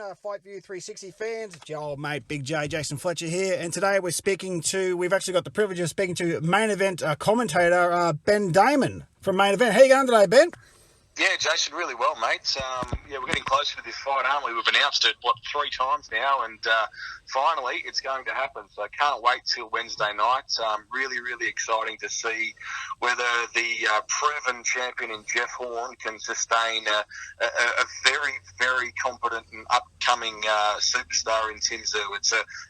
Fight View 360 fans. It's your old mate, Big J, Jason Fletcher here. And today we've actually got the privilege of speaking to main event commentator Ben Damon from Main Event. How you going today, Ben? Yeah, Jason, really well, mate. We're getting closer to this fight, aren't we? We've announced it, 3 times now, and finally it's going to happen. So I can't wait till Wednesday night. Really exciting to see whether the proven champion in Jeff Horton can sustain a very competent and upcoming superstar in Tszyu.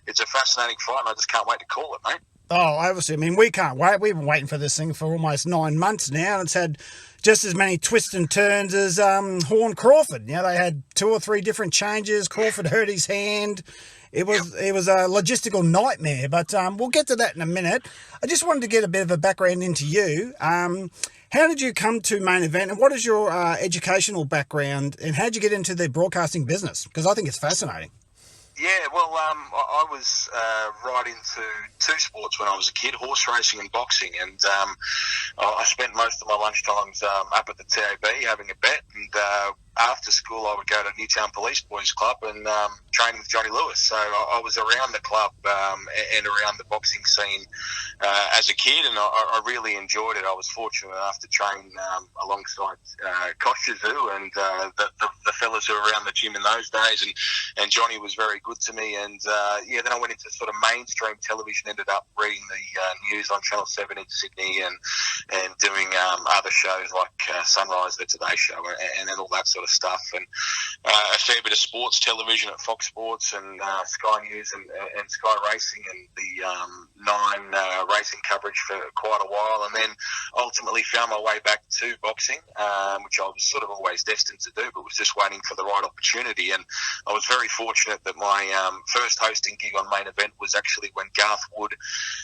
It's a fascinating fight, and I just can't wait to call it, mate. Oh, obviously. I mean, we can't wait. We've been waiting for this thing for almost 9 months now, and it's had just as many twists and turns as Horn Crawford. You know, they had 2 or 3 different changes. Crawford hurt his hand. It was a logistical nightmare, but we'll get to that in a minute. I just wanted to get a bit of a background into you. How did you come to Main Event, and what is your educational background, and how did you get into the broadcasting business? Because I think it's fascinating. Yeah, well, I was right into 2 sports when I was a kid, horse racing and boxing, and I spent most of my lunchtimes up at the TAB having a bet, and after school I would go to Newtown Police Boys Club and train with Johnny Lewis. So I was around the club and around the boxing scene as a kid, and I really enjoyed it. I was fortunate enough to train alongside Tszyu and the fellas who were around the gym in those days, and Johnny was very good to me. And then I went into sort of mainstream television, ended up reading the news on Channel 7 in Sydney and doing other shows like Sunrise, The Today Show, and all that sort of stuff, and a fair bit of sports television at Fox Sports and Sky News and Sky Racing and the Nine racing coverage for quite a while, and then ultimately found my way back to boxing, which I was sort of always destined to do, but was just waiting for the right opportunity. And I was very fortunate that my first hosting gig on Main Event was actually when Garth Wood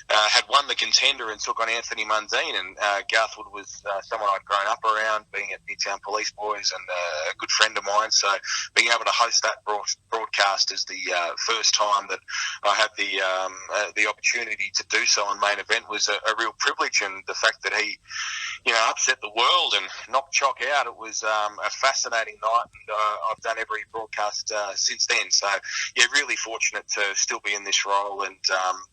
had won the Contender and took on Anthony Mundine, and Garth Wood was someone I'd grown up around, being at Newtown Police Boys and a good friend of mine. So being able to host that broadcast is the first time that I had the opportunity to do so on Main Event was a real privilege, and the fact that he, upset the world and knocked Chock out, it was a fascinating night, and I've done every broadcast since then. So really fortunate to still be in this role, and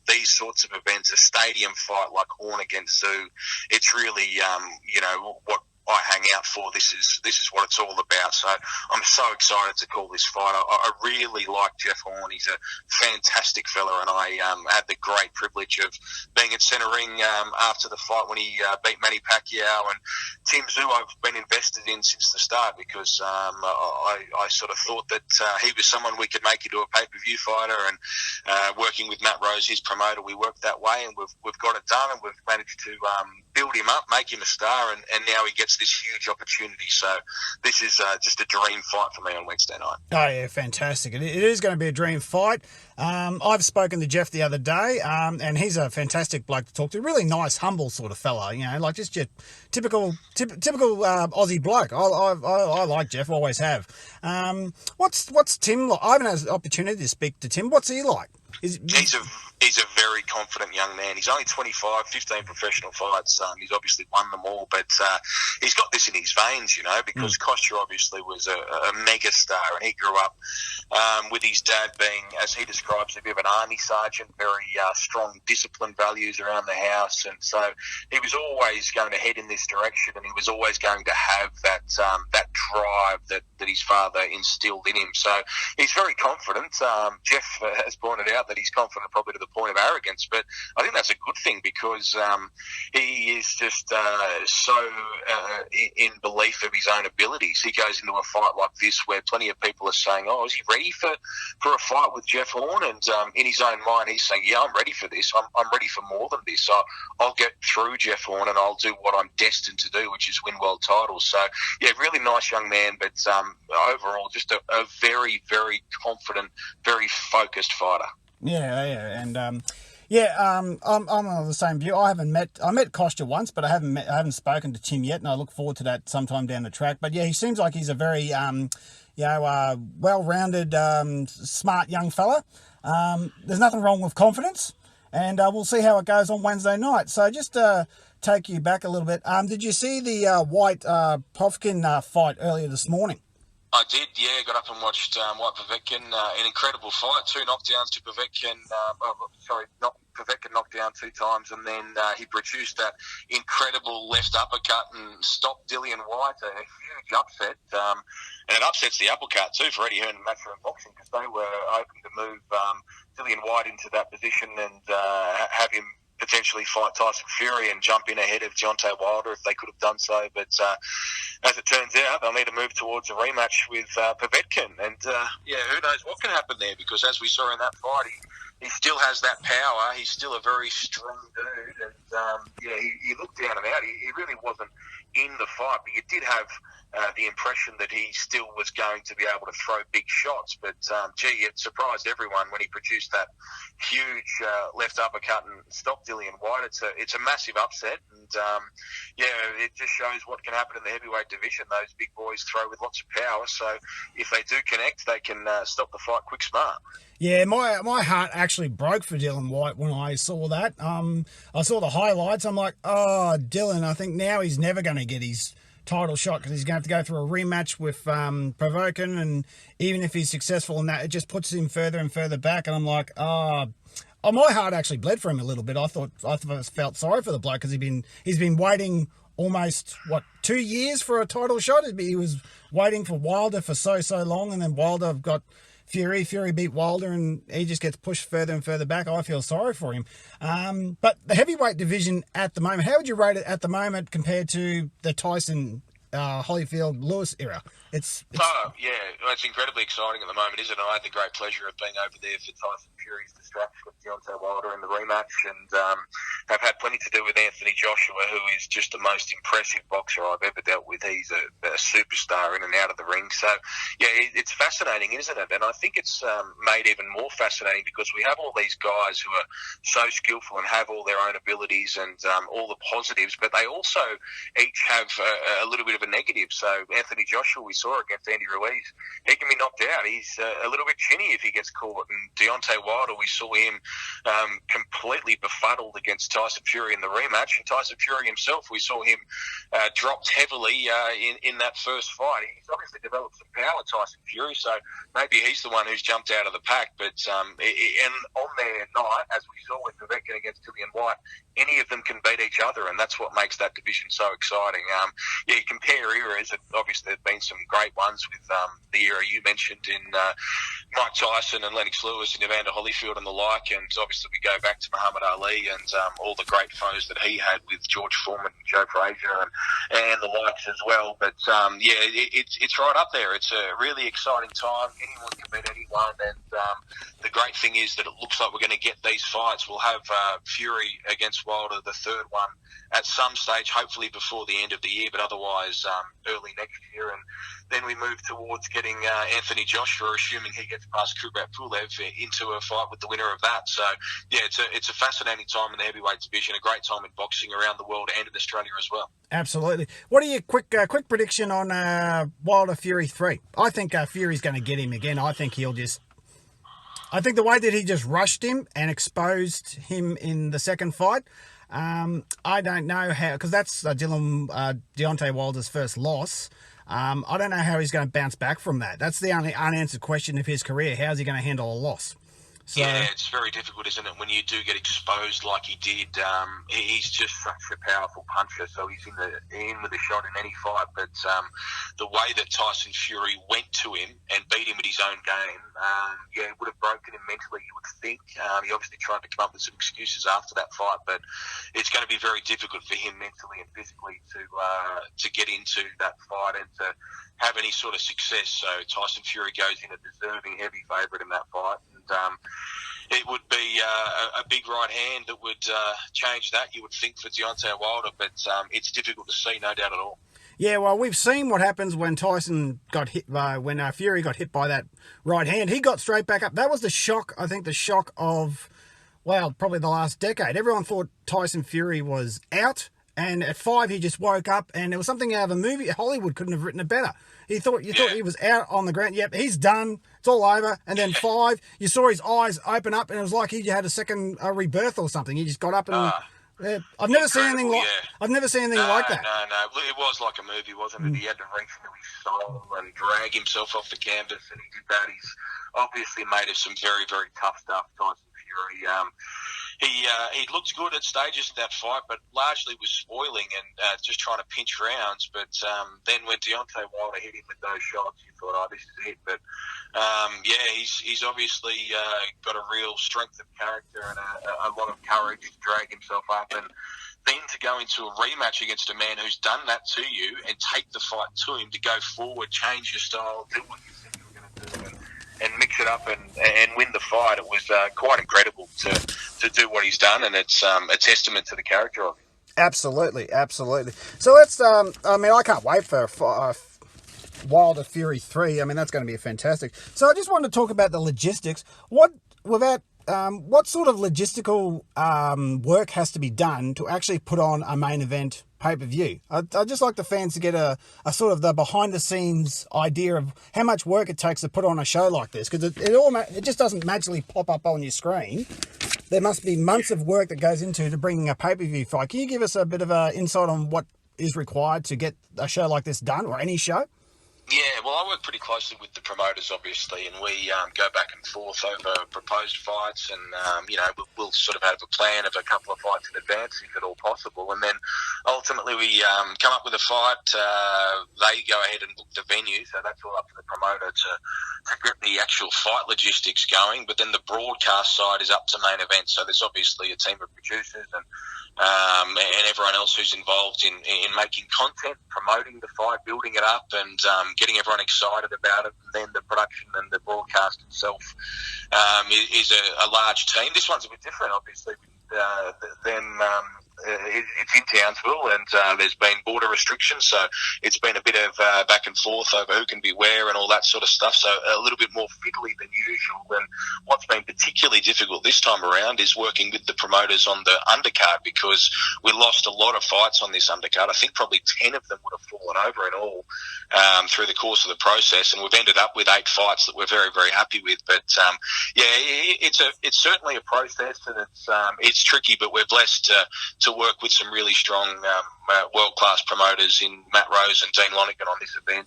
these sorts of events, a stadium fight like Horn against Tszyu, it's really what I hang out for. This is what it's all about. So I'm so excited to call this fight. I really like Jeff Horn. He's a fantastic fella, and I had the great privilege of being at centre ring after the fight when he beat Manny Pacquiao. And Tszyu I've been invested in since the start, because I sort of thought that he was someone we could make into a pay-per-view fighter, and working with Matt Rose, his promoter, we worked that way, and we've got it done, and we've managed to build him up, make him a star, and now he gets this huge opportunity. So this is just a dream fight for me on Wednesday night. Oh yeah, fantastic. It is going to be a dream fight. I've spoken to Jeff the other day, and he's a fantastic bloke to talk to. Really nice, humble sort of fella, like just your typical Aussie bloke. I like Jeff, always have. What's Tim like? I haven't had an opportunity to speak to Tim. What's he like? He's a very confident young man. He's only 25, 15 professional fights. He's obviously won them all, but he's got this in his veins, because Tszyu obviously was a mega star, and he grew up with his dad being, as he describes, a bit of an army sergeant, very strong discipline values around the house, and so he was always going to head in this direction, and he was always going to have that drive that his father instilled in him. So he's very confident. Jeff has pointed out that he's confident probably to the point of arrogance, but I think that's a good thing, because he is just so in belief of his own abilities. He goes into a fight like this where plenty of people are saying, is he ready for a fight with Jeff Horn? And in his own mind, he's saying, yeah, I'm ready for this. I'm ready for more than this. I'll get through Jeff Horn, and I'll do what I'm destined to do, which is win world titles. So yeah, really nice young man, but overall just a very, very confident, very focused fighter. Yeah, and I'm on the same view. I met Tszyu once, but I haven't spoken to Tim yet, and I look forward to that sometime down the track. But yeah, he seems like he's a very well-rounded, smart young fella. There's nothing wrong with confidence, and we'll see how it goes on Wednesday night. So just take you back a little bit. Did you see the Whyte Povetkin fight earlier this morning? I did, yeah. Got up and watched Whyte Povetkin. An incredible fight. 2 knockdowns to Povetkin. Povetkin knocked down 2 times, and then he produced that incredible left uppercut and stopped Dillian Whyte. A huge upset. And it upsets the apple cart too for Eddie Hearn and Matchroom Boxing, because they were hoping to move Dillian Whyte into that position and have him potentially fight Tyson Fury and jump in ahead of Deontay Wilder if they could have done so. But as it turns out, they'll need to move towards a rematch with Povetkin. And, who knows what can happen there, because as we saw in that fight, he still has that power. He's still a very strong dude. And, he looked down and out. He really wasn't in the fight, but you did have the impression that he still was going to be able to throw big shots. But, it surprised everyone when he produced that huge left uppercut and stopped Dillian Whyte. It's a massive upset. And, it just shows what can happen in the heavyweight division. Those big boys throw with lots of power. So if they do connect, they can stop the fight quick smart. Yeah, my heart actually broke for Dillian Whyte when I saw that. I saw the highlights. I'm like, oh, Dylan, I think now he's never going to get his title shot, because he's going to have to go through a rematch with Povetkin, and even if he's successful in that, it just puts him further and further back. And I'm like, my heart actually bled for him a little bit. I felt sorry for the bloke, because he's been waiting almost 2 years for a title shot. He was waiting for Wilder for so long, and then Wilder got Fury beat Wilder, and he just gets pushed further and further back. I feel sorry for him. But the heavyweight division at the moment, how would you rate it at the moment compared to the Tyson, Holyfield, Lewis era? It's incredibly exciting at the moment, isn't it? I had the great pleasure of being over there for Tyson Fury's distraction with Deontay Wilder in the rematch, and have had plenty to do with Anthony Joshua, who is just the most impressive boxer I've ever dealt with. He's a superstar in and out of the ring. So, it's fascinating, isn't it? And I think it's made even more fascinating because we have all these guys who are so skillful and have all their own abilities and all the positives, but they also each have a little bit of a negative. So Anthony Joshua, we saw against Andy Ruiz, he can be knocked out. He's a little bit chinny if he gets caught. And Deontay Wilder, we saw him completely befuddled against Tyson Fury in the rematch. And Tyson Fury himself, we saw him dropped heavily in that first fight. He's obviously developed some power, Tyson Fury, so maybe he's the one who's jumped out of the pack. But and on their night, as we saw with Povetkin against Dillian Whyte, any of them can beat each other, and that's what makes that division so exciting. You compare eras, and obviously there have been some great ones with the era you mentioned in Mike Tyson and Lennox Lewis and Evander Holyfield and the like, and obviously we go back to Muhammad Ali and all the great foes that he had with George Foreman and Joe Frazier and the likes as well. But it's right up there. It's a really exciting time. Anyone can beat anyone, and the great thing is that it looks like we're going to get these fights. We'll have Fury against Wilder, the third one, at some stage, hopefully before the end of the year, but otherwise early next year. And then we move towards getting Anthony Joshua, assuming he gets past Kubrat Pulev, into a fight with the winner of that. So, it's a fascinating time in the heavyweight division, a great time in boxing around the world and in Australia as well. Absolutely. What are your quick prediction on Wilder Fury 3? I think Fury's going to get him again. I think the way that he just rushed him and exposed him in the second fight, I don't know how, because that's Deontay Wilder's first loss. I don't know how he's going to bounce back from that. That's the only unanswered question of his career. How's he going to handle a loss? So, yeah, it's very difficult, isn't it, when you do get exposed like he did. He's just such a powerful puncher, so he's in with a shot in any fight. But the way that Tyson Fury went to him and beat him at his own game, it would have broken him mentally, you would think. He obviously tried to come up with some excuses after that fight, but it's going to be very difficult for him mentally and physically to get into that fight and to have any sort of success. So Tyson Fury goes in a deserving heavy favourite in that fight. It would be a big right hand that would change that, you would think, for Deontay Wilder, but it's difficult to see, no doubt at all. Yeah, well, we've seen what happens when Tyson got hit when Fury got hit by that right hand. He got straight back up. That was the shock of, probably the last decade. Everyone thought Tyson Fury was out, and at 5 he just woke up, and it was something out of a movie. Hollywood couldn't have written it better. You thought he was out on the ground. Yep, he's done. It's all over. And then 5, you saw his eyes open up, and it was like he had a second rebirth or something. He just got up and Yeah, I've never seen anything like. Yeah. I've never seen anything like that. No. It was like a movie, wasn't it? He had to reach into his soul and drag himself off the canvas, and he did that. He's obviously made of some very, very tough stuff, Tyson Fury. He looked good at stages in that fight, but largely was spoiling and just trying to pinch rounds. But then when Deontay Wilder hit him with those shots, you thought, oh, this is it. But he's obviously got a real strength of character and a lot of courage to drag himself up, and then to go into a rematch against a man who's done that to you and take the fight to him, to go forward, change your style, do what you said you were going to do, and mix it up and win the fight. It was quite incredible to do what he's done, and it's a testament to the character of him. Absolutely. So let's. I can't wait for Wilder Fury 3. I mean, that's going to be fantastic. So I just wanted to talk about the logistics. What sort of logistical work has to be done to actually put on a main event pay-per-view? I'd just like the fans to get a sort of the behind-the-scenes idea of how much work it takes to put on a show like this, because it just doesn't magically pop up on your screen. There must be months of work that goes into bringing a pay-per-view fight. Can you give us a bit of an insight on what is required to get a show like this done, or any show? Yeah, well, I work pretty closely with the promoters, obviously, and we go back and forth over proposed fights, and we'll sort of have a plan of a couple of fights in advance, if at all possible, and then ultimately we come up with a fight. They go ahead and book the venue, so that's all up to the promoter to get the actual fight logistics going. But then the broadcast side is up to main event, so there's obviously a team of producers and everyone else who's involved in making content, promoting the fight, building it up, and getting everyone excited about it. And then the production and the broadcast itself is a large team. This one's a bit different, obviously, it's in Townsville, and there's been border restrictions, so it's been a bit of back and forth over who can be where and all that sort of stuff, so a little bit more fiddly than usual. And what's been particularly difficult this time around is working with the promoters on the undercard, because we lost a lot of fights on this undercard. I think probably 10 of them would have fallen over in all through the course of the process, and we've ended up with 8 fights that we're very, very happy with. But it's certainly a process, and it's tricky, but we're blessed to work with some really strong world-class promoters in Matt Rose and Dean Lonergan on this event,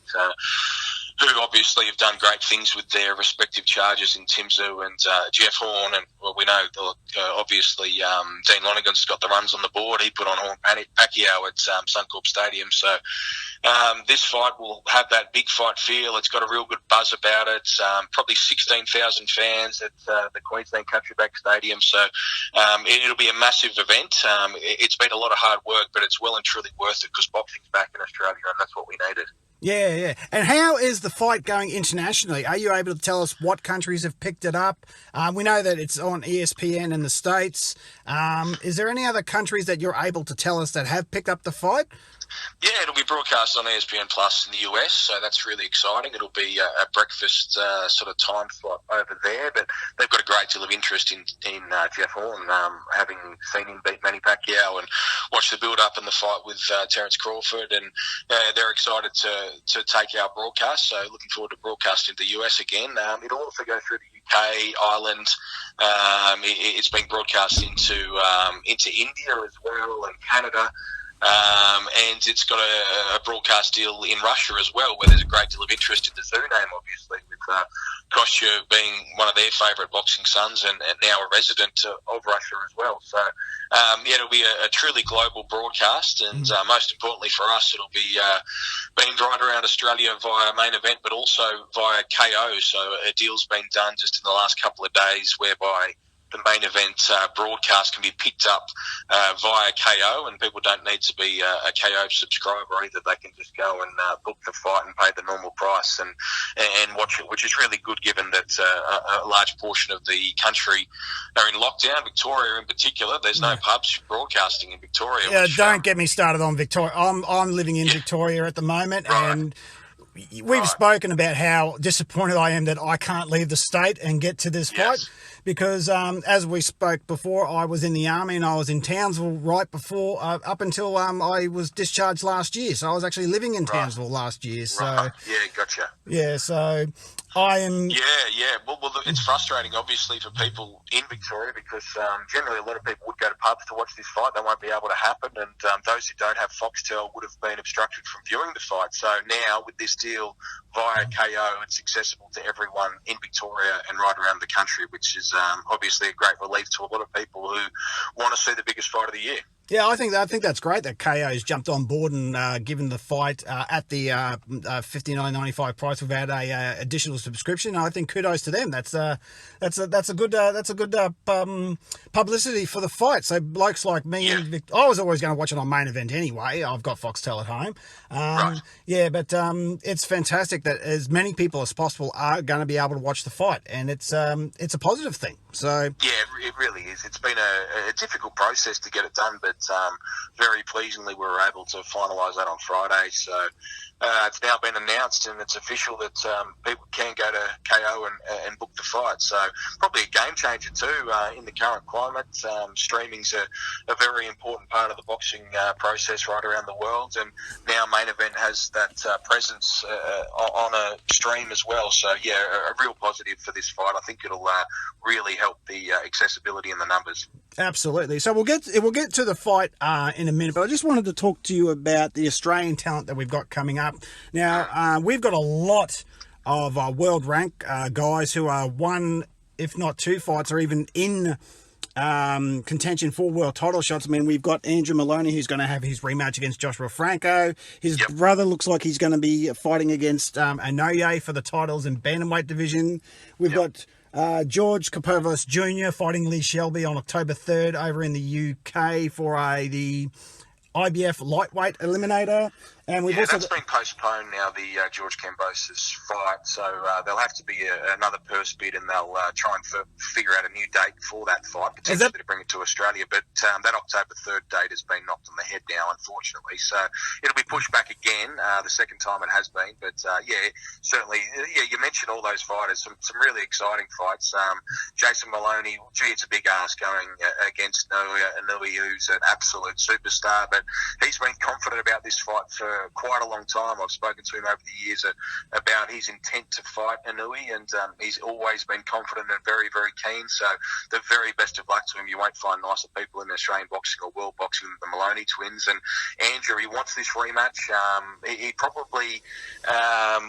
who obviously have done great things with their respective charges in Tszyu and Jeff Horn. And we know, obviously, Dean Lonergan's got the runs on the board. He put on Horn Pacquiao at Suncorp Stadium. So this fight will have that big fight feel. It's got a real good buzz about it. Probably 16,000 fans at the Queensland Country Bank Stadium. So it'll be a massive event. It's been a lot of hard work, but it's well and truly worth it, because boxing's back in Australia, and that's what we needed. Yeah. And how is the fight going internationally? Are you able to tell us what countries have picked it up? We know that it's on ESPN in the States. Is there any other countries that you're able to tell us that have picked up the fight? Yeah, it'll be broadcast on ESPN Plus in the US, so that's really exciting. It'll be a breakfast sort of time slot over there, but they've got a great deal of interest in Jeff Horn, having seen him beat Manny Pacquiao and watch the build-up and the fight with Terence Crawford, and they're excited to take our broadcast, so looking forward to broadcasting the US again. It'll also go through the UK, Ireland. It's been broadcast into India as well, and Canada. And it's got a broadcast deal in Russia as well, where there's a great deal of interest in the Tszyu name, obviously, with Tszyu being one of their favourite boxing sons and now a resident of Russia as well. So, it'll be a truly global broadcast, and most importantly for us, it'll be being right around Australia via main event, but also via KO. So a deal's been done just in the last couple of days, whereby the main event broadcast can be picked up via KO, and people don't need to be a KO subscriber either. They can just go and book the fight and pay the normal price and watch it, which is really good, given that a large portion of the country are in lockdown. Victoria in particular, there's no pubs broadcasting in Victoria. Yeah, don't get me started on Victoria. I'm living in Victoria at the moment, right. And we've spoken about how disappointed I am that I can't leave the state and get to this fight. Because as we spoke before, I was in the army and I was in Townsville right before, up until I was discharged last year. So I was actually living in Townsville last year. So yeah, gotcha. Yeah, so I am. Yeah. Well, it's frustrating, obviously, for people in Victoria because generally a lot of people would go to pubs to watch this fight. That won't be able to happen, and those who don't have Foxtel would have been obstructed from viewing the fight. So now with this deal via KO, it's accessible to everyone in Victoria and right around the country, which is obviously a great relief to a lot of people who want to see the biggest fight of the year. Yeah, I think that's great that KO's jumped on board and given the fight at the $59.95 price without a additional subscription. I think kudos to them. That's a good publicity for the fight. So blokes like me, I was always going to watch it on Main Event anyway. I've got Foxtel at home. Right. Yeah, but it's fantastic that as many people as possible are going to be able to watch the fight, and it's a positive thing. So yeah, it really is. It's been a difficult process to get it done, but very pleasingly we were able to finalise that on Friday. So it's now been announced and it's official that people can go to KO and book the fight. So probably a game changer too in the current climate. Streaming's a very important part of the boxing process right around the world, and now Main Event has that presence on a stream as well. So yeah, a real positive for this fight. I think it'll really help the accessibility and the numbers. Absolutely. So we'll get to the fight in a minute, but I just wanted to talk to you about the Australian talent that we've got coming up. Now, we've got a lot of world rank guys who are one, if not two fights, or even in contention for world title shots. I mean, we've got Andrew Maloney, who's going to have his rematch against Joshua Franco. His brother looks like he's going to be fighting against Inoue for the titles in bantamweight division. We've got George Kapovos Jr. fighting Lee Shelby on October 3rd over in the UK for the IBF lightweight eliminator. And we've also that's been postponed now, the George Kambosos fight. So there'll have to be another purse bid, and they'll try and figure out a new date for that fight, potentially to bring it to Australia. But that October 3rd date has been knocked on the head now, unfortunately. So it'll be pushed back again, the second time it has been. But certainly, you mentioned all those fighters, some really exciting fights. Jason Maloney, it's a big ask going against Inoue, who's an absolute superstar. But he's been confident about this fight for quite a long time. I've spoken to him over the years about his intent to fight Inoue, and he's always been confident and very, very keen. So the very best of luck to him. You won't find nicer people in Australian boxing or world boxing than the Maloney twins. And Andrew, he wants this rematch. He probably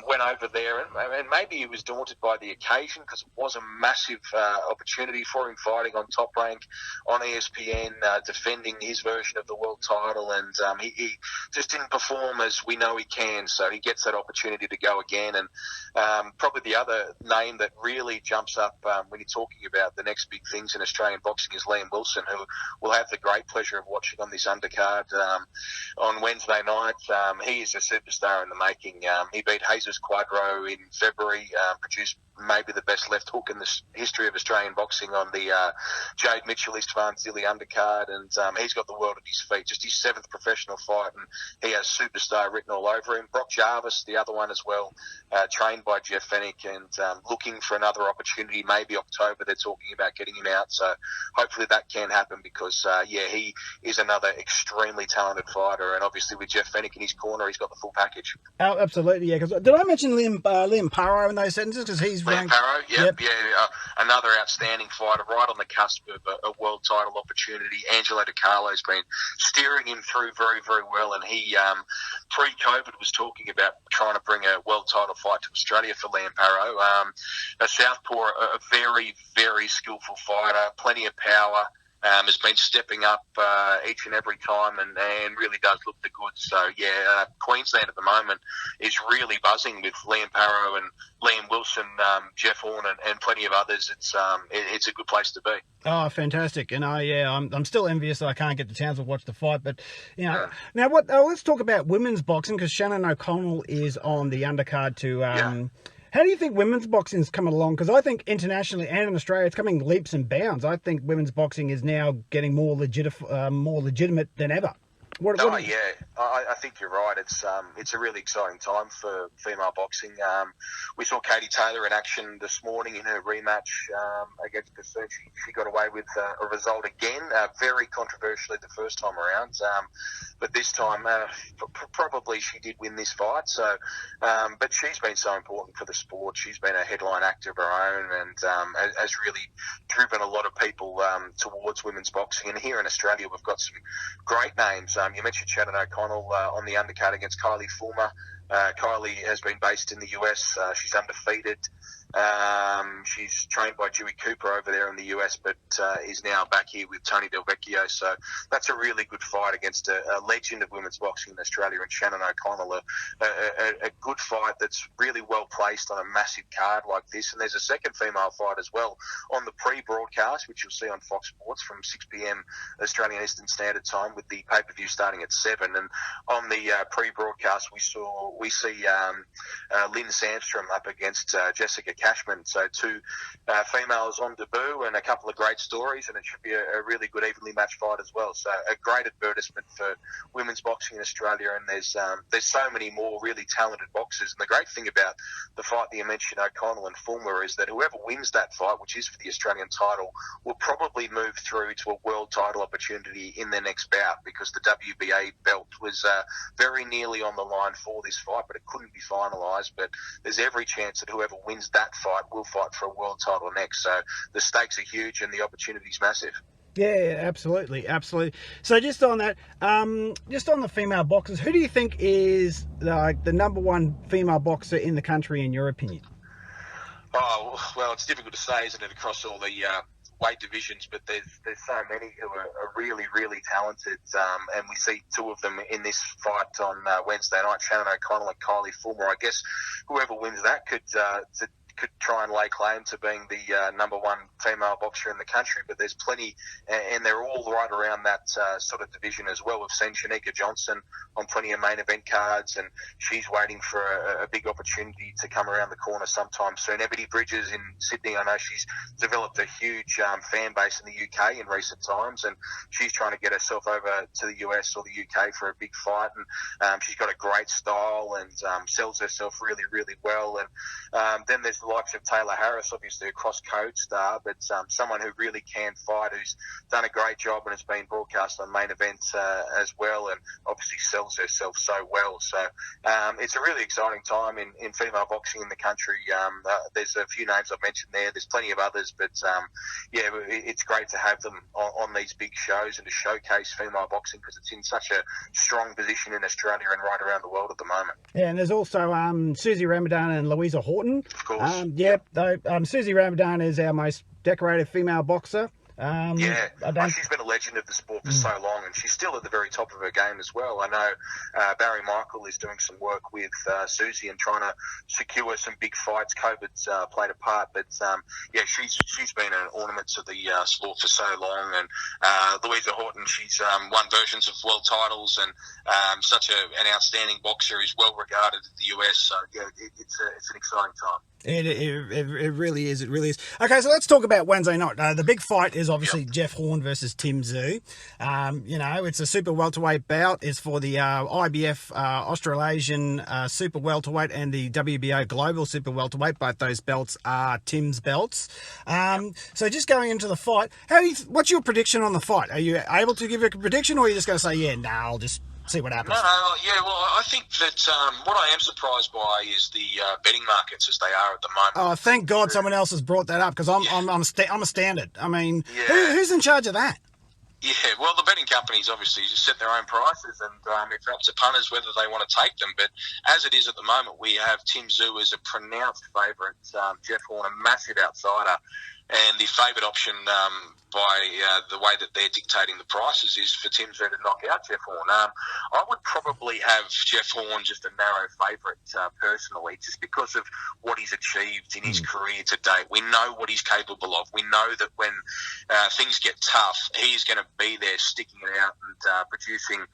went over there, and maybe he was daunted by the occasion because it was a massive opportunity for him, fighting on Top Rank on ESPN, defending his version of the world title, and he just didn't perform as we know he can, so he gets that opportunity to go again. And probably the other name that really jumps up when you're talking about the next big things in Australian boxing is Liam Wilson, who will have the great pleasure of watching on this undercard on Wednesday night. He is a superstar in the making. He beat Jesus Quadro in February, produced maybe the best left hook in the history of Australian boxing on the Jade Mitchell Istvan Zili undercard, and he's got the world at his feet. Just his 7th professional fight, and he has superstar written all over him. Brock Jarvis, the other one as well, trained by Jeff Fennick, and looking for another opportunity. Maybe October they're talking about getting him out, so hopefully that can happen because he is another extremely talented fighter, and obviously with Jeff Fennick in his corner, he's got the full package. Oh, absolutely, yeah. Because did I mention Liam Paro in those sentences? Because he's Liam Paro, another outstanding fighter, right on the cusp of a world title opportunity. Angelo DiCarlo's been steering him through very, very well, and he pre-COVID was talking about trying to bring a world title fight to Australia for Liam Paro. A southpaw, a very, very skillful fighter, plenty of power. Has been stepping up each and every time and really does look the goods. So, Queensland at the moment is really buzzing with Liam Paro and Liam Wilson, Jeff Horn and plenty of others. It's a good place to be. Oh, fantastic. And I'm still envious that I can't get the chance to watch the fight. But, now let's talk about women's boxing because Shannon O'Connell is on the undercard to... How do you think women's boxing is coming along? Because I think internationally and in Australia, it's coming leaps and bounds. I think women's boxing is now getting more legitimate than ever. Yeah, I think you're right. It's a really exciting time for female boxing. We saw Katie Taylor in action this morning in her rematch against Tszyu. She got away with a result again, very controversially the first time around, but this time probably she did win this fight. So, but she's been so important for the sport. She's been a headline actor of her own, and has really driven a lot of people towards women's boxing. And here in Australia, we've got some great names. You mentioned Shannon O'Connell on the undercard against Kylie Fulmer. Kylie has been based in the US. She's undefeated. She's trained by Dewey Cooper over there in the US, but is now back here with Tony Del Vecchio. So that's a really good fight against a legend of women's boxing in Australia, and Shannon O'Connell, a good fight that's really well placed on a massive card like this. And there's a second female fight as well on the pre-broadcast, which you'll see on Fox Sports from 6 p.m. Australian Eastern Standard Time, with the pay-per-view starting at 7. And on the pre-broadcast, we see Lynn Sandstrom up against Jessica Cashman. So two females on debut, and a couple of great stories, and it should be a really good evenly matched fight as well. So a great advertisement for women's boxing in Australia, and there's so many more really talented boxers. And the great thing about the fight that you mentioned, O'Connell and Fulmer, is that whoever wins that fight, which is for the Australian title, will probably move through to a world title opportunity in their next bout, because the WBA belt was very nearly on the line for this fight, but it couldn't be finalised. But there's every chance that whoever wins that fight will fight for a world title next. So the stakes are huge and the opportunity's massive. Yeah, absolutely. So just on that, just on the female boxers, who do you think is the number one female boxer in the country, in your opinion? Oh, well, it's difficult to say, isn't it, across all the weight divisions, but there's so many who are really, really talented, and we see two of them in this fight on Wednesday night, Shannon O'Connell and Kylie Fulmer. I guess whoever wins that could try and lay claim to being the number one female boxer in the country, but there's plenty, and they're all right around that sort of division as well. We've seen Shanika Johnson on plenty of main event cards, and she's waiting for a big opportunity to come around the corner sometime soon. Ebony Bridges in Sydney, I know she's developed a huge fan base in the UK in recent times, and she's trying to get herself over to the US or the UK for a big fight, and she's got a great style and sells herself really, really well. And then there's the likes of Taylor Harris, obviously a cross-code star, but someone who really can fight, who's done a great job and has been broadcast on main events as well, and obviously sells herself so well. So it's a really exciting time in female boxing in the country. There's a few names I've mentioned there. There's plenty of others, but yeah, it's great to have them on these big shows and to showcase female boxing, because it's in such a strong position in Australia and right around the world at the moment. Yeah, and there's also Susie Ramadan and Louisa Horton. Of course. Susie Ramadan is our most decorated female boxer. She's been a legend of the sport for so long, and she's still at the very top of her game as well. I know Barry Michael is doing some work with Susie and trying to secure some big fights. COVID's played a part, but she's been an ornament to the sport for so long. And Louisa Horton, she's won versions of world titles, and such an outstanding boxer, is well regarded in the US. So it's an exciting time. It really is. It really is. Okay, so let's talk about Wednesday night. The big fight is obviously Jeff Horn versus Tszyu. It's a super welterweight bout. It's for the IBF Australasian super welterweight and the WBO global super welterweight. Both those belts are Tim's belts. So just going into the fight, what's your prediction on the fight? Are you able to give a prediction, or are you just going to say, I'll just see what happens? I think that what I am surprised by is the betting markets as they are at the moment. Oh, thank God someone else has brought that up, because I'm astounded. I mean, who's in charge of that? Yeah, well, the betting companies obviously just set their own prices, and it's up to punters whether they want to take them. But as it is at the moment, we have Tszyu as a pronounced favourite, Jeff Horn a massive outsider. And the favourite option, by the way that they're dictating the prices, is for Tszyu to knock out Jeff Horn. I would probably have Jeff Horn just a narrow favourite personally, just because of what he's achieved in his career to date. We know what he's capable of. We know that when things get tough, he's going to be there sticking it out and producing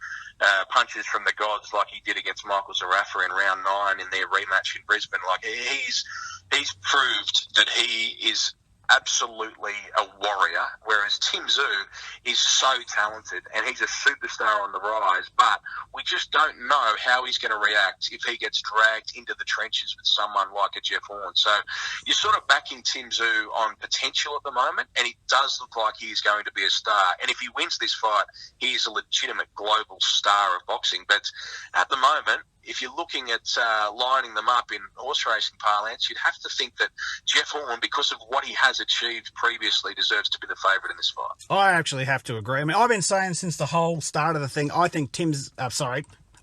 punches from the gods, like he did against Michael Zarafa in round 9 in their rematch in Brisbane. Like he's proved that he is absolutely a warrior, whereas Tim Tszyu is so talented and he's a superstar on the rise, but we just don't know how he's going to react if he gets dragged into the trenches with someone like a Jeff Horn. So you're sort of backing Tim Tszyu on potential at the moment, and it does look like he is going to be a star. And if he wins this fight, he is a legitimate global star of boxing. But at the moment, if you're looking at lining them up in horse racing parlance, you'd have to think that Jeff Horn, because of what he has achieved previously, deserves to be the favourite in this fight. I actually have to agree. I mean, I've been saying since the whole start of the thing, I think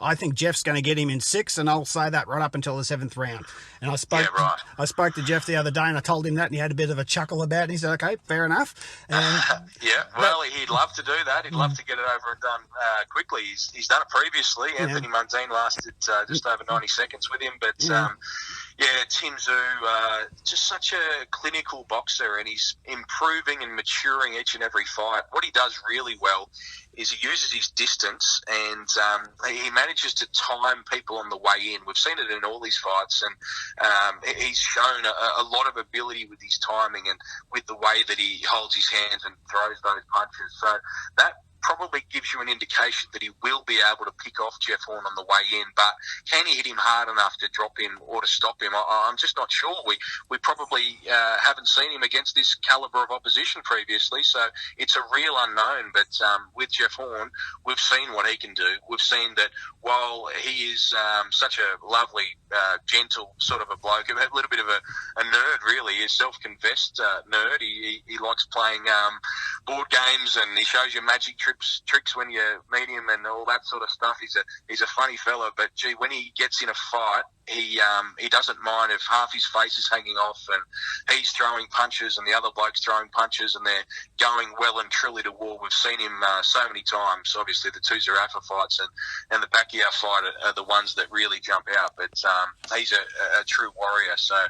I think Jeff's going to get him in 6, and I'll say that right up until the 7th round. And I spoke to Jeff the other day, and I told him that, and he had a bit of a chuckle about it. And he said, "Okay, fair enough." And, he'd love to do that. He'd love to get it over and done quickly. He's done it previously. Yeah. Anthony Mundine lasted just over 90 seconds with him, but Tim Tszyu, just such a clinical boxer, and he's improving and maturing each and every fight. What he does really well is he uses his distance, and he manages to time people on the way in. We've seen it in all these fights, and he's shown a lot of ability with his timing and with the way that he holds his hands and throws those punches. So that probably gives you an indication that he will be able to pick off Jeff Horn on the way in, but can he hit him hard enough to drop him or to stop him? I'm just not sure. We probably haven't seen him against this calibre of opposition previously, so it's a real unknown. But with Jeff Horn, we've seen what he can do. We've seen that while he is such a lovely, gentle sort of a bloke, a little bit of a nerd really, a self-confessed nerd. He likes playing board games, and he shows you magic tricks when you meet him and all that sort of stuff. He's a funny fella, but gee, when he gets in a fight, he doesn't mind if half his face is hanging off and he's throwing punches and the other bloke's throwing punches and they're going well and truly to war. We've seen him so many times. Obviously, the Tszyu Rafa fights and the Pacquiao fight are the ones that really jump out. But he's a true warrior. So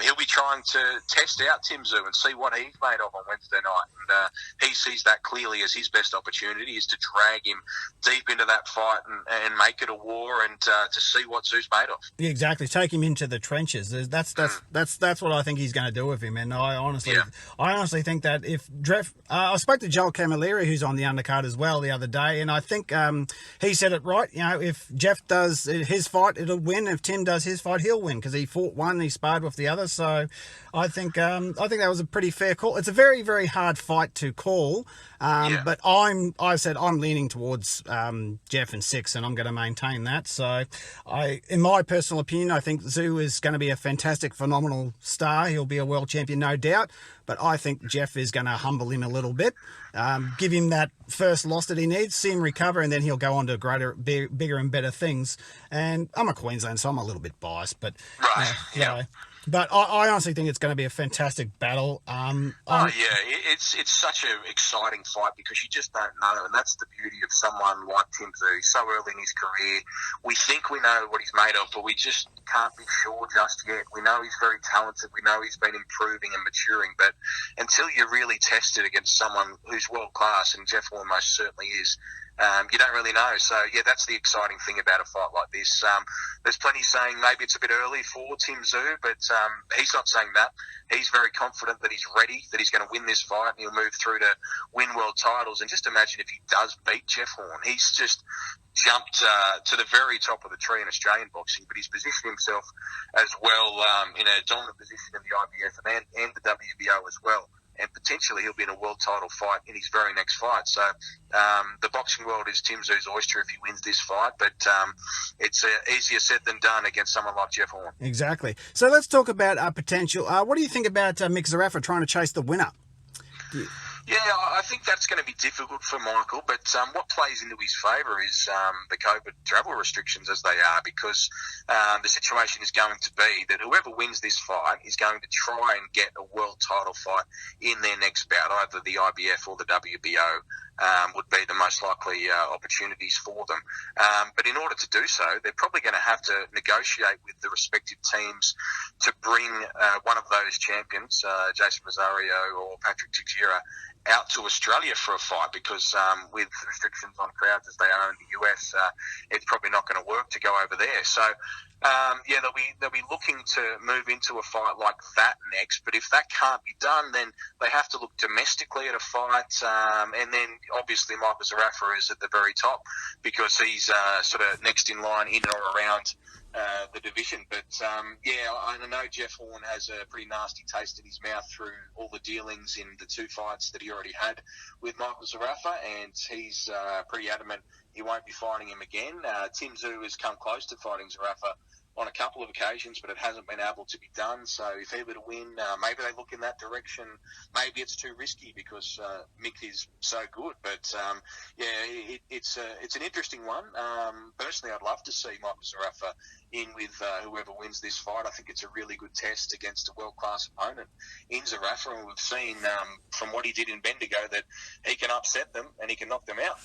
he'll be trying to test out Tim Tszyu and see what he's made of on Wednesday night. And he sees that clearly as his best opportunity is to drag him deep into that fight and make it a war and to see what Tzew's made of. Yeah, exactly. Take him into the trenches. That's what I think he's going to do with him. And I honestly think that if Jeff, I spoke to Joel Camilleri, who's on the undercard as well, the other day, and I think he said it right. You know, if Jeff does his fight, it'll win. If Tim does his fight, he'll win because he fought one, he sparred with the other. So I think that was a pretty fair call. It's a very, very hard fight to call. But I'm leaning towards Jeff in 6, and I'm going to maintain that. So in my personal opinion, I think Tszyu is going to be a fantastic, phenomenal star. He'll be a world champion, no doubt. But I think Jeff is going to humble him a little bit, give him that first loss that he needs, see him recover, and then he'll go on to greater, bigger and better things. And I'm a Queensland, so I'm a little bit biased. But But I honestly think it's going to be a fantastic battle. It's such an exciting fight because you just don't know, and that's the beauty of someone like Tim Tszyu. So early in his career, we think we know what he's made of, but we just can't be sure just yet. We know he's very talented. We know he's been improving and maturing, but until you really test it against someone who's world class, and Jeff Horn most certainly is, you don't really know. So, that's the exciting thing about a fight like this. There's plenty saying maybe it's a bit early for Tim Tszyu, but he's not saying that. He's very confident that he's ready, that he's going to win this fight, and he'll move through to win world titles. And just imagine if he does beat Jeff Horn. He's just jumped to the very top of the tree in Australian boxing, but he's positioned himself as well in a dominant position in the IBF and the WBO as well. And potentially he'll be in a world title fight in his very next fight. So the boxing world is Tim Tszyu's oyster if he wins this fight, but it's easier said than done against someone like Jeff Horn. Exactly. So let's talk about potential. What do you think about Mick Zarafa trying to chase the winner? Yeah, I think that's going to be difficult for Michael, but what plays into his favour is the COVID travel restrictions as they are, because the situation is going to be that whoever wins this fight is going to try and get a world title fight in their next bout, either the IBF or the WBO. Would be the most likely opportunities for them. But in order to do so, they're probably going to have to negotiate with the respective teams to bring one of those champions, Jason Rosario or Patrick Tszyu, out to Australia for a fight because with restrictions on crowds as they are in the US, it's probably not going to work to go over there. So, they'll be looking to move into a fight like that next. But if that can't be done, then they have to look domestically at a fight. And then obviously Michael Zarafa is at the very top because he's sort of next in line in or around the division. But, I know Jeff Horn has a pretty nasty taste in his mouth through all the dealings in the 2 fights that he already had with Michael Zarafa, and he's pretty adamant he won't be fighting him again. Tszyu has come close to fighting Zarafa on a couple of occasions, but it hasn't been able to be done. So if he were to win, maybe they look in that direction. Maybe it's too risky because Mick is so good. But it's an interesting one. Personally, I'd love to see Michael Zarafa in with whoever wins this fight. I think it's a really good test against a world-class opponent in Zarafa, and we've seen from what he did in Bendigo that he can upset them and he can knock them out.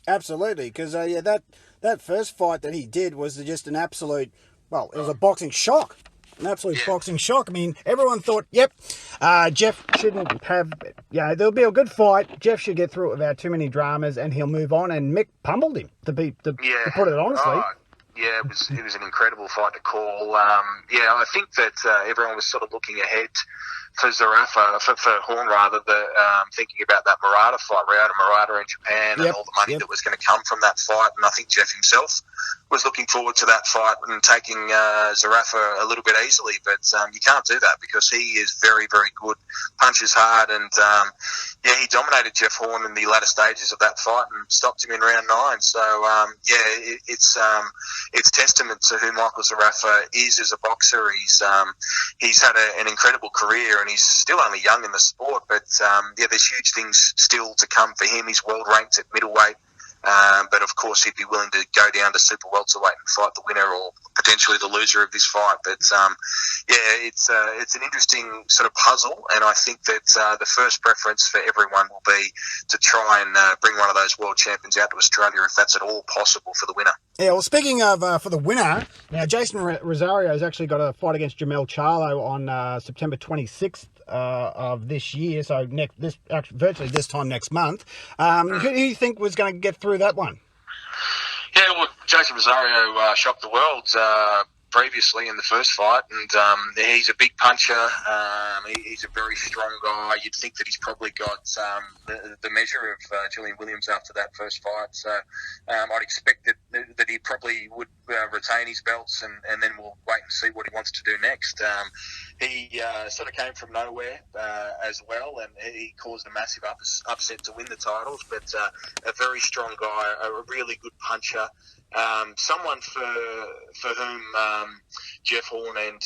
Absolutely, because that first fight that he did was just an absolute. Well, it was a boxing shock. An absolute boxing shock. I mean, everyone thought, Jeff shouldn't have... there'll be a good fight. Jeff should get through it without too many dramas, and he'll move on. And Mick pummeled him, to put it honestly. It was an incredible fight to call. I think that everyone was sort of looking ahead for Zarafa, for Horn rather, thinking about that Murata fight, Murata in Japan, and all the money that was going to come from that fight. And I think Jeff himself was looking forward to that fight and taking Zarafa a little bit easily. But you can't do that because he is very, very good, punches hard, and he dominated Jeff Horn in the latter stages of that fight and stopped him in round 9. So it's testament to who Michael Zarafa is as a boxer. He's had an incredible career, and he's still only young in the sport. But there's huge things still to come for him. He's world ranked at middleweight. But of course, he'd be willing to go down to super welterweight and fight the winner or potentially the loser of this fight. But it's an interesting sort of puzzle, and I think that the first preference for everyone will be to try and bring one of those world champions out to Australia if that's at all possible for the winner. Yeah, well, speaking of for the winner, now Jason Rosario has actually got a fight against Jamel Charlo on September 26th of this year, so virtually this time next month. Who do you think was going to get through that one? Yeah, well, Jason Rosario shocked the world previously in the first fight, and he's a big puncher. He's a very strong guy. You'd think that he's probably got the measure of Julian Williams after that first fight. So I'd expect that he probably would retain his belts, and then we'll wait and see what he wants to do next. He sort of came from nowhere as well, and he caused a massive upset to win the titles, but a very strong guy, a really good puncher. Someone for whom Jeff Horn and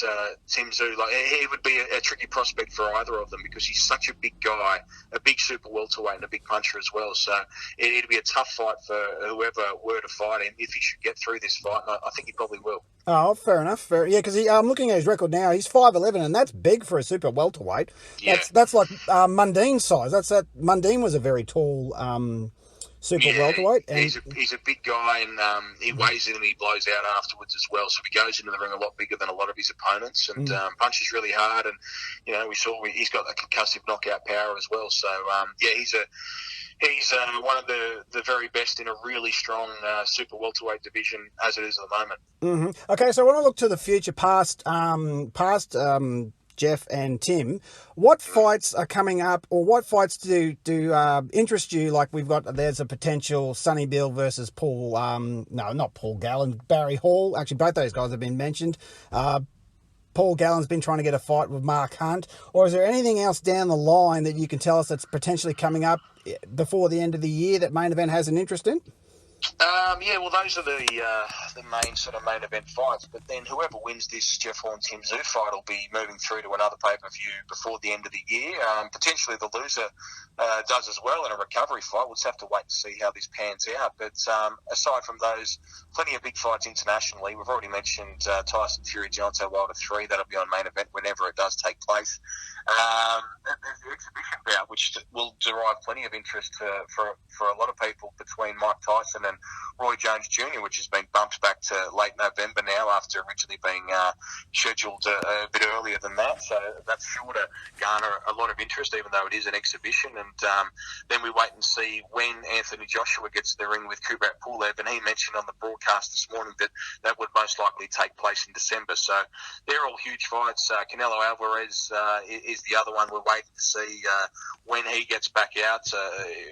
Tszyu, he would be a tricky prospect for either of them because he's such a big guy, a big super welterweight and a big puncher as well. So it'd be a tough fight for whoever were to fight him if he should get through this fight, and I think he probably will. Oh, fair enough. Because I'm looking at his record now. He's 5'11", and that's big for a super welterweight. Yeah. That's like Mundine's size. Mundine was a very tall super welterweight. And he's a big guy, and he weighs in and he blows out afterwards as well. So he goes into the ring a lot bigger than a lot of his opponents, and punches really hard. And we saw he's got that concussive knockout power as well. So he's one of the very best in a really strong super welterweight division as it is at the moment. Mm-hmm. Okay, so when I look to the future, past Jeff and Tim, what fights are coming up, or what fights do interest you? Like there's a potential Sonny Bill versus Paul, not Paul Gallen, Barry Hall. Actually, both those guys have been mentioned. Paul Gallen's been trying to get a fight with Mark Hunt. Or is there anything else down the line that you can tell us that's potentially coming up before the end of the year that Main Event has an interest in? Those are the main event fights. But then whoever wins this Jeff Horn Tszyu fight will be moving through to another pay-per-view before the end of the year. Potentially the loser does as well in a recovery fight. We'll just have to wait and see how this pans out. But aside from those, plenty of big fights internationally. We've already mentioned Tyson Fury, Deontay Wilder 3. That'll be on Main Event whenever it does take place. There's the exhibition bout, which will derive plenty of interest for a lot of people between Mike Tyson and Roy Jones Jr., which has been bumped back to late November now, after originally being scheduled a bit earlier than that. So that's sure to garner a lot of interest, even though it is an exhibition. And then we wait and see when Anthony Joshua gets to the ring with Kubrat Pulev, and he mentioned on the broadcast this morning that would most likely take place in December. So they're all huge fights. Canelo Alvarez is the other one we're waiting to see when he gets back out.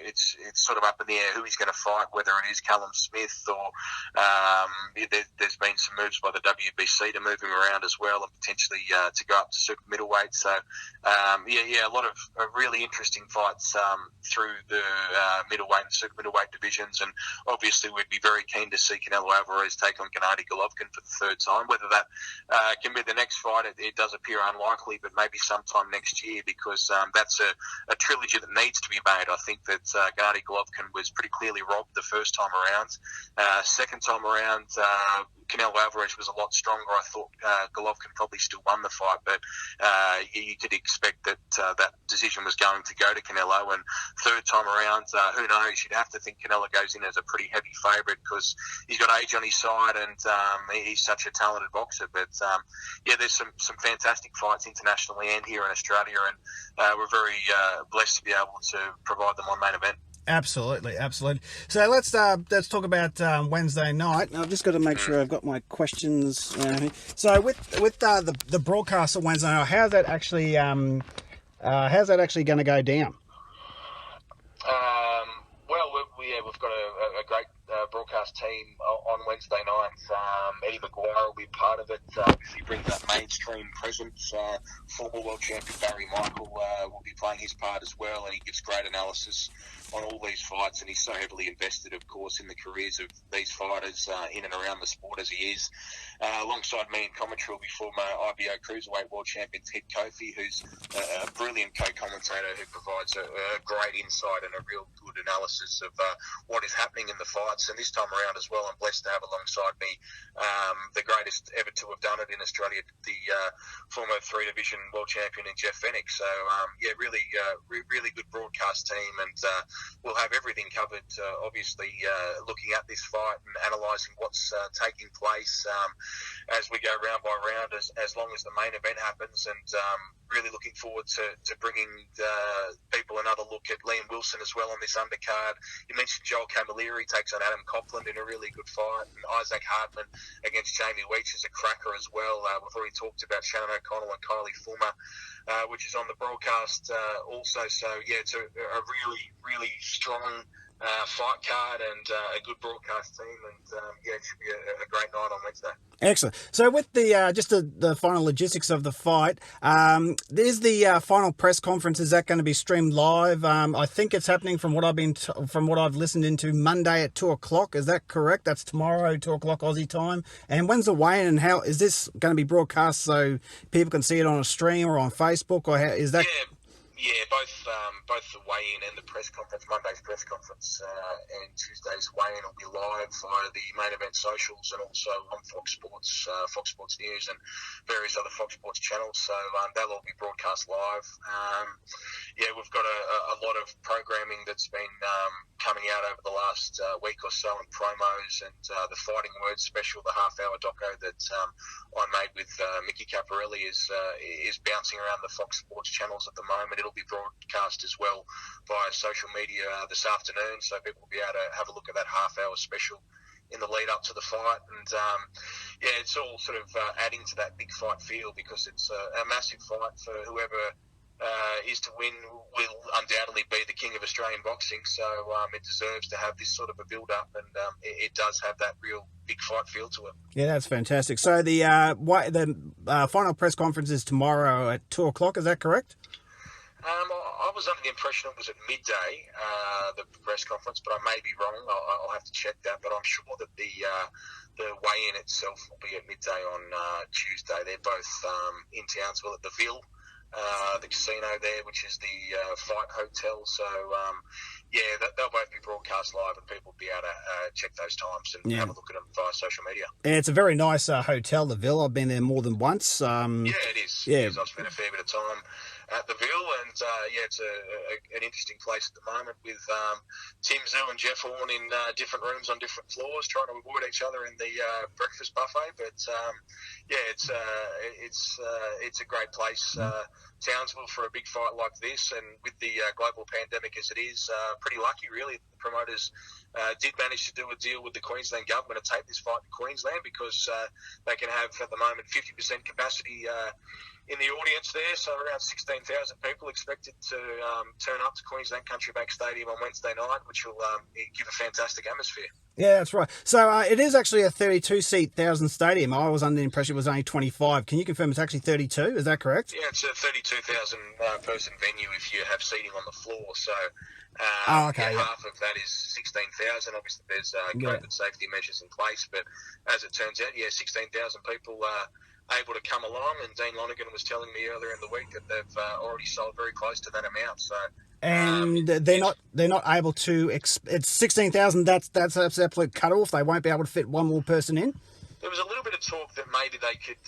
It's sort of up in the air who he's going to fight, whether it is Callum Smith or there's been some moves by the WBC to move him around as well, and potentially to go up to super middleweight. So a lot of really interesting fights through the middleweight and super middleweight divisions, and obviously we'd be very keen to see Canelo Alvarez take on Gennady Golovkin for the third time. Whether that can be the next fight, it does appear unlikely, but maybe sometime next year, because that's a trilogy that needs to be made. I think that Gennady Golovkin was pretty clearly robbed the first time around. Second time around, Canelo Alvarez was a lot stronger. I thought Golovkin probably still won the fight, but you could expect that that decision was going to go to Canelo. And third time around, who knows? You'd have to think Canelo goes in as a pretty heavy favourite, because he's got age on his side, and he's such a talented boxer. But there's some fantastic fights internationally and here in Australia, and we're very blessed to be able to provide them on Main Event. Absolutely. So let's talk about Wednesday night. Now, I've just got to make sure I've got my questions. So with the broadcast of Wednesday night, how's that actually going to go down? We've got a great broadcast team on Wednesday nights. Eddie McGuire will be part of it. He brings that mainstream presence. Former world champion Barry Michael will be playing his part as well, and he gives great analysis on all these fights, and he's so heavily invested, of course, in the careers of these fighters in and around the sport as he is. Alongside me in commentary will be former IBO Cruiserweight World Champion Ted Kofi, who's a brilliant co-commentator who provides a great insight and a real good analysis of what is happening in the fights. And this time around as well, I'm blessed to have alongside me the greatest ever to have done it in Australia, the former 3-division world champion in Jeff Fennick. So, really good broadcast team, and we'll have everything covered, obviously, looking at this fight and analysing what's taking place as we go round by round, as long as the main event happens, and really looking forward to bringing people another look at Liam Wilson as well on this undercard. You mentioned Joel Camilleri takes on Adam Copland in a really good fight, and Isaac Hartman against Jamie Weech is a cracker as well. We've already talked about Shannon O'Connell and Kylie Fulmer, which is on the broadcast also. So, it's a really, really strong fight card and a good broadcast team, and it should be a great night on Wednesday. Excellent. So with the just the final logistics of the fight, there's the final press conference. Is that going to be streamed live? I think it's happening from what I've listened into Monday at 2:00. Is that correct? That's tomorrow, 2:00 Aussie time. And when's the weigh-in, and how is this going to be broadcast so people can see it on a stream or on Facebook, or how is that? Yeah, both the weigh-in and the press conference, Monday's press conference and Tuesday's weigh-in will be live via the Main Event socials, and also on Fox Sports News and various other Fox Sports channels. So they'll all be broadcast live. We've got a lot of programming that's been coming out over the last week or so, and promos, and the Fighting Words special, the half-hour doco that I made with Mickey Caparelli is bouncing around the Fox Sports channels at the moment. It'll be broadcast as well via social media this afternoon, so people will be able to have a look at that half-hour special in the lead up to the fight. And it's all sort of adding to that big fight feel, because it's a massive fight for whoever is to win will undoubtedly be the king of Australian boxing. So it deserves to have this sort of a build-up, and it does have that real big fight feel to it. Yeah, that's fantastic. So the final press conference is tomorrow at 2:00. Is that correct? I was under the impression it was at midday, the press conference, but I may be wrong. I'll have to check that. But I'm sure that the weigh-in itself will be at midday on Tuesday. They're both in Townsville at the Ville, the casino there, which is the Fight Hotel. So, they'll both be broadcast live, and people will be able to check those times and have a look at them via social media. And it's a very nice hotel, the Ville. I've been there more than once. It is. Yeah. I've spent a fair bit of time at the Ville, and it's an interesting place at the moment with Tszyu and Jeff Horn in different rooms on different floors, trying to avoid each other in the breakfast buffet. But it's a great place, Townsville, for a big fight like this, and with the global pandemic as it is, pretty lucky really. The promoters did manage to do a deal with the Queensland government to take this fight to Queensland, because they can have at the moment 50% capacity in the audience there, so around 16,000 people expected to turn up to Queensland Country Bank Stadium on Wednesday night, which will give a fantastic atmosphere. Yeah, that's right. So it is actually a 32-seat thousand stadium. I was under the impression it was only 25. Can you confirm it's actually 32? Is that correct? Yeah, it's a 32,000 person venue if you have seating on the floor. So half of that is 16,000. Obviously, there's COVID safety measures in place, but as it turns out, 16,000 people able to come along. And Dean Lonergan was telling me earlier in the week that they've already sold very close to that amount. So. And they're not able to. It's 16,000. That's absolute cut off. They won't be able to fit one more person in. There was a little bit of talk that maybe they could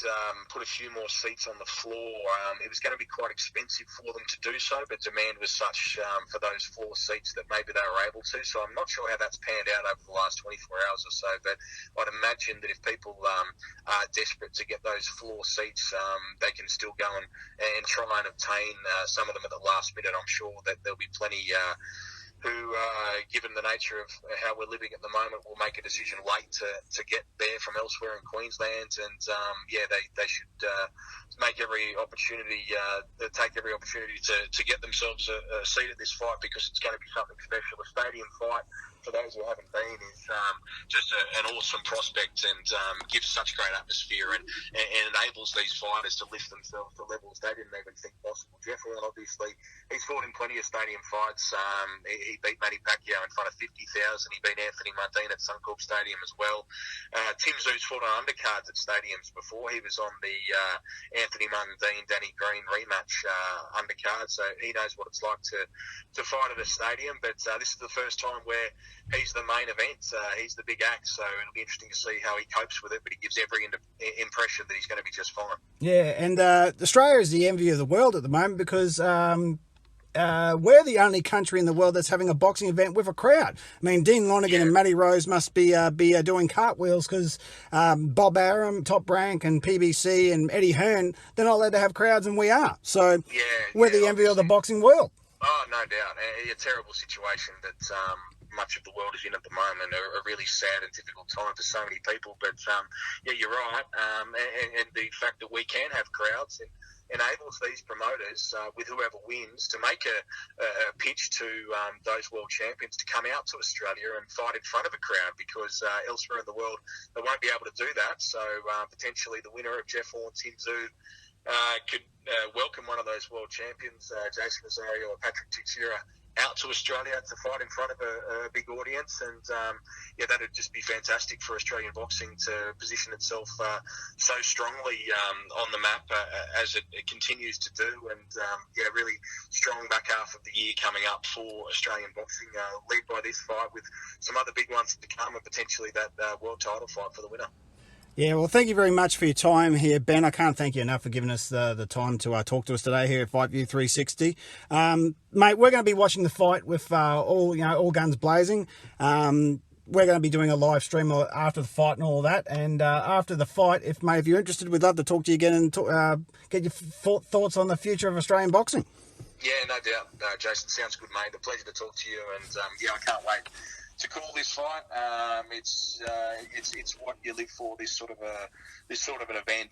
put a few more seats on the floor. It was going to be quite expensive for them to do so, but demand was such for those floor seats that maybe they were able to. So I'm not sure how that's panned out over the last 24 hours or so, but I'd imagine that if people are desperate to get those floor seats, they can still go and try and obtain some of them at the last minute. I'm sure that there'll be plenty who, given the nature of how we're living at the moment, will make a decision late to get there from elsewhere in Queensland. And, they should make every opportunity, take every opportunity to get themselves a seat at this fight, because it's going to be something special. A stadium fight, for those who haven't been, is just an awesome prospect, and gives such great atmosphere and enables these fighters to lift themselves to levels they didn't even think possible. Jeff Horn, obviously, he's fought in plenty of stadium fights. He beat Manny Pacquiao in front of 50,000. He beat Anthony Mundine at Suncorp Stadium as well. Tszyu's fought on undercards at stadiums before. He was on the Anthony Mundine, Danny Green rematch undercard, so he knows what it's like to fight at a stadium. But this is the first time where he's the main event. He's the big act, so it'll be interesting to see how he copes with it, but he gives every impression that he's going to be just fine. Yeah, and Australia is the envy of the world at the moment, because we're the only country in the world that's having a boxing event with a crowd. I mean, Dean Lonergan and Matty Rose must be doing cartwheels, because Bob Arum, Top Rank, and PBC and Eddie Hearn, they're not allowed to have crowds, and we are. So we're the envy of the boxing world. Oh, no doubt. A terrible situation that much of the world is in at the moment. A really sad and difficult time for so many people. But you're right. And the fact that we can have crowds enables these promoters, with whoever wins, to make a pitch to those world champions to come out to Australia and fight in front of a crowd, because elsewhere in the world they won't be able to do that. So potentially the winner of Jeff Horn Tszyu could welcome one of those world champions, Jason Rosario or Patrick Tszyu, out to Australia to fight in front of a big audience. And that would just be fantastic for Australian boxing to position itself so strongly on the map as it continues to do. And really strong back half of the year coming up for Australian boxing, led by this fight, with some other big ones to come, and potentially that world title fight for the winner. Yeah, well, thank you very much for your time here, Ben. I can't thank you enough for giving us the time to talk to us today here at Fight View 360. Mate, we're going to be watching the fight with all guns blazing. We're going to be doing a live stream after the fight and all that. And after the fight, if you're interested, we'd love to talk to you again and get your thoughts on the future of Australian boxing. Yeah, no doubt. Jason, sounds good, mate. A pleasure to talk to you. And I can't wait to call this fight. It's what you live for, this sort of an event,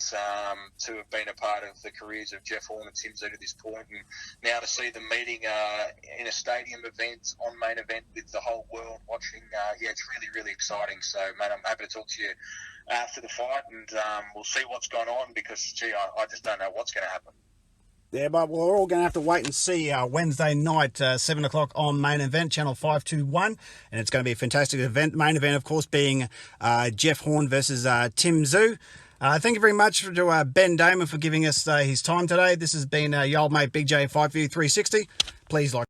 to have been a part of the careers of Jeff Horn and Tszyu to this point, and now to see them meeting in a stadium event, on main event, with the whole world watching. It's really, really exciting. So, mate, I'm happy to talk to you after the fight, and we'll see what's gone on, because I just don't know what's going to happen. Yeah, but we're all going to have to wait and see Wednesday night, 7 o'clock on Main Event, Channel 521. And it's going to be a fantastic event. Main event, of course, being Jeff Horn versus Tszyu. Thank you very much to Ben Damon for giving us his time today. This has been your old mate Big J, Fight View 360. Please like.